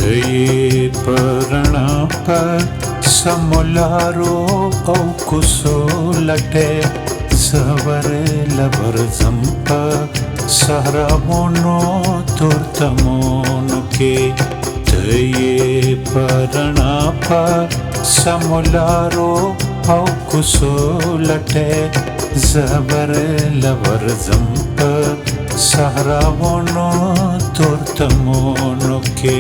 ته پرنا په سمولارو او کوسو لټه زور لبر زمپا صحراونو تورتمونو کې ته پرنا په سمولارو او کوسو لټه زبر لبر زمپا صحراونو تورتمونو کې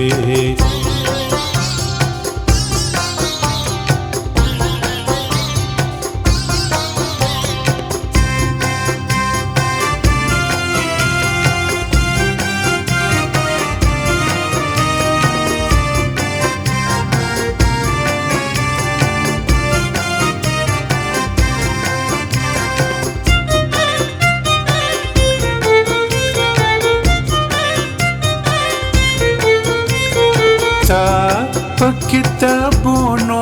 په کتابونو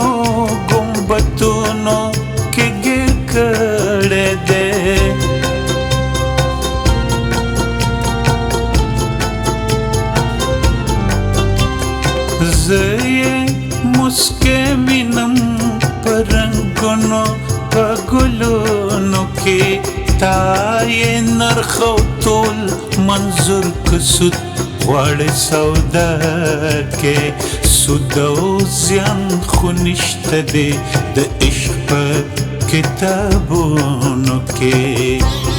ګمبتونو کې ګیر کړی دی زه یې مسکې وینم په رنګونو په ګلونو کې تا یې نرخ او تول منظور که سود غواړې سودا کې سود او زیان خو نشته دی د عشق په کتابونو کې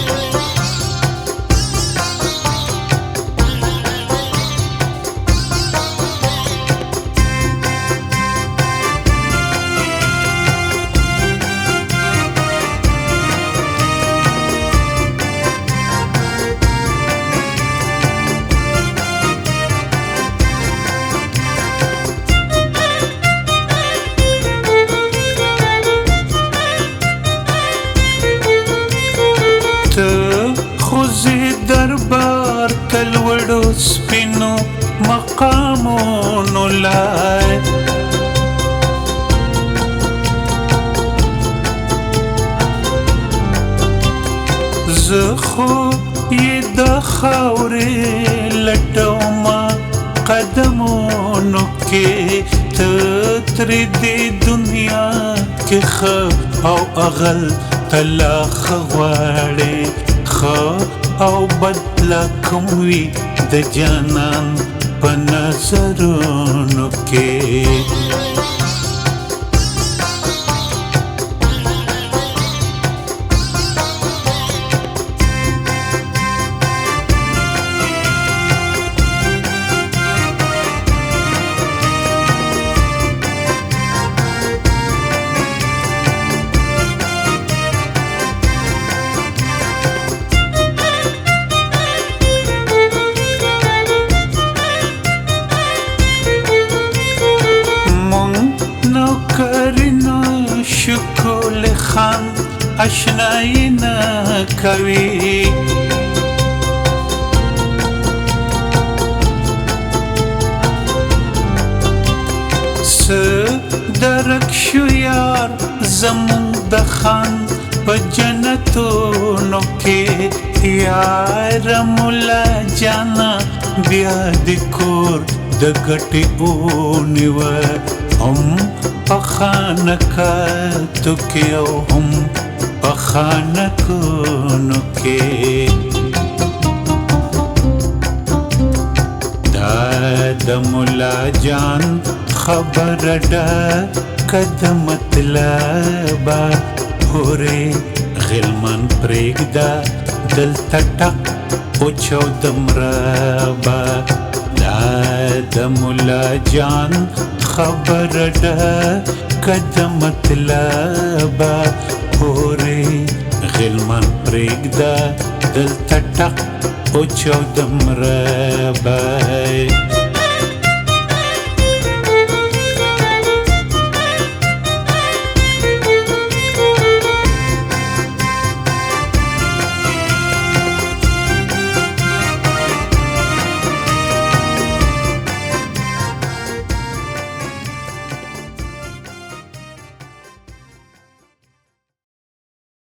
خوزی دربار تلوڑو سپینو مقامونو لای زخو یہ دا خاوری لٹوما قدمونو کے تتری دی دنیا کے خب او اغل تلاخ غواړي خو او بدلا کوم وي د جانان په نظرونو کې کرنا شکل خان اشنائی نہ کوي درک شو یار زمون د خان په جنتونو کې یار مولا جانا بیا د کور د ګټې ونیوه پخانکاتو کې او هم پخانکونو کې دا د مولا جان خبر ده که مطلبه هورې غلمان پرېږده دلته ټک او چودم ربه دا د مولا جان خبر ده که مطلبه هورې غلمان پرېږده دلته ټک او چودم ربه